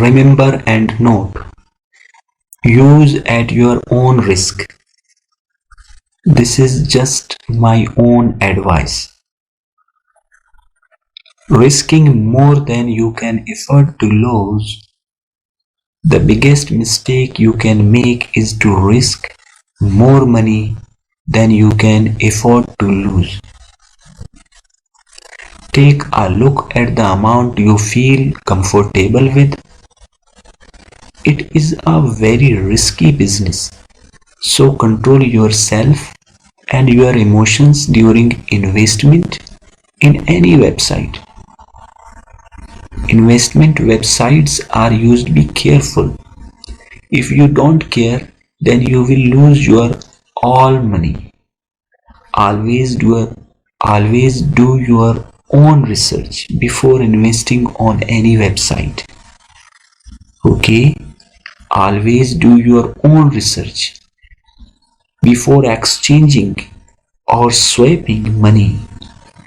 Remember and note, use at your own risk. This is just my own advice. Risking more than you can afford to lose. The biggest mistake you can make is to risk more money than you can afford to lose. Take a look at the amount you feel comfortable with. It is a very risky business, so control yourself and your emotions during investment in any website. Investment websites are used. Be careful. If you don't care, then you will lose your all money. Always do your own research before investing on any website. Okay? Always do your own research before exchanging or swapping money.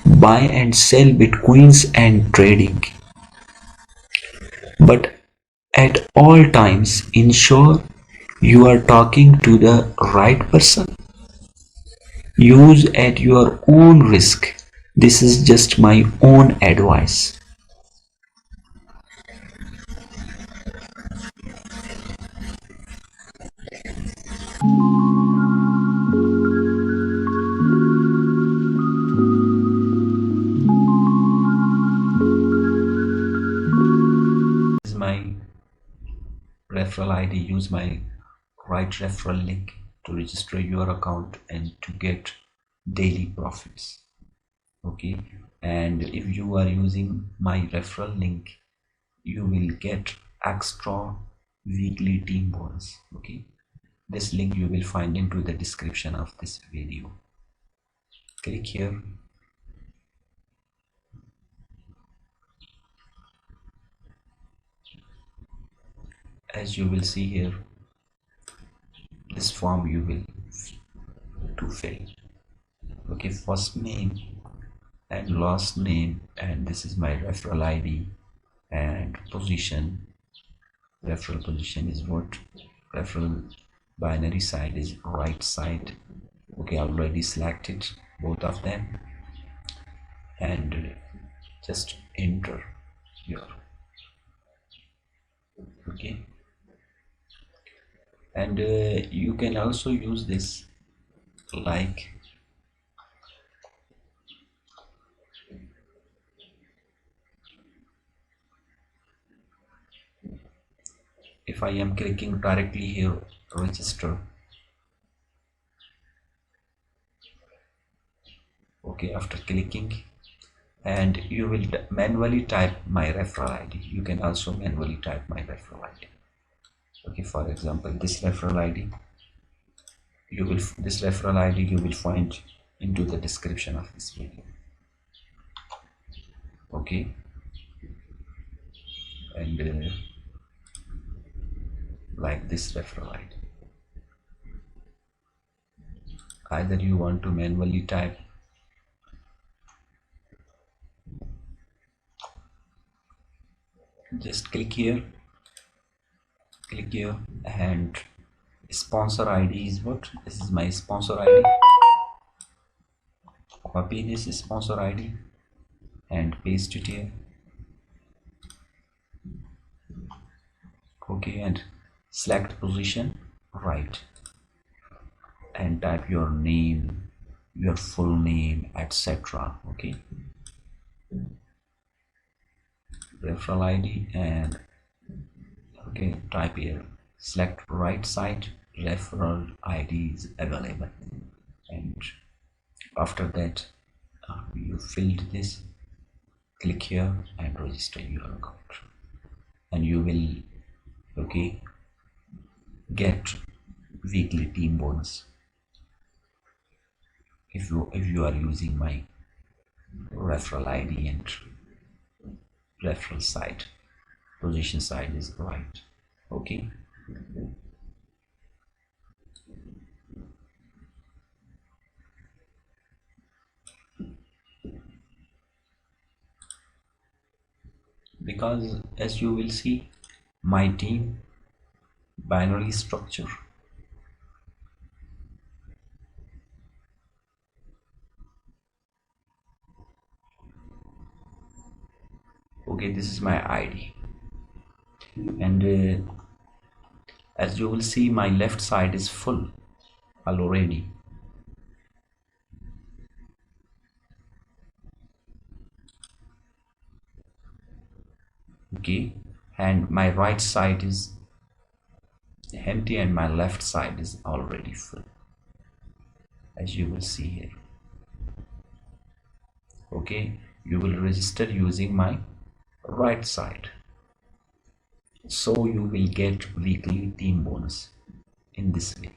Buy and sell bitcoins and trading. But at all times, ensure you are talking to the right person. Use at your own risk. This is just my own advice. This is my referral ID. Use my right referral link to register your account and to get daily profits. Okay, and if you are using my referral link, you will get extra weekly team bonus. Okay, this link you will find into the description of this video. Click here. As you will see here, this form you will to fill. Okay, first name and last name, and this is my referral ID and position. Referral position is what? Referral binary side is right side. Okay, I already selected both of them, and just enter your. Okay, and you can also use this like if I am clicking directly here register. Okay, after clicking, and you will manually type my referral ID. You can also manually type my referral ID. Okay, for example, this referral ID you will find into the description of this video. Okay, and like this referral ID, either you want to manually type, just click here, and sponsor ID is what? This is my sponsor ID. Copy this sponsor ID and paste it here. Okay, and select position right and type your name, your full name, etc. Okay, referral ID, and okay, type here, select right side, referral ID is available, and after that you filled this, click here and register your account, and you will get weekly team bonus if you are using my referral ID and referral side, position side is right. Okay, because as you will see, my team binary structure. Okay, this is my ID, and as you will see, my left side is full already. Okay, and my right side is empty and my left side is already full, as you will see here. Okay, you will register using my right side, so you will get weekly team bonus in this way.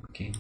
Okay,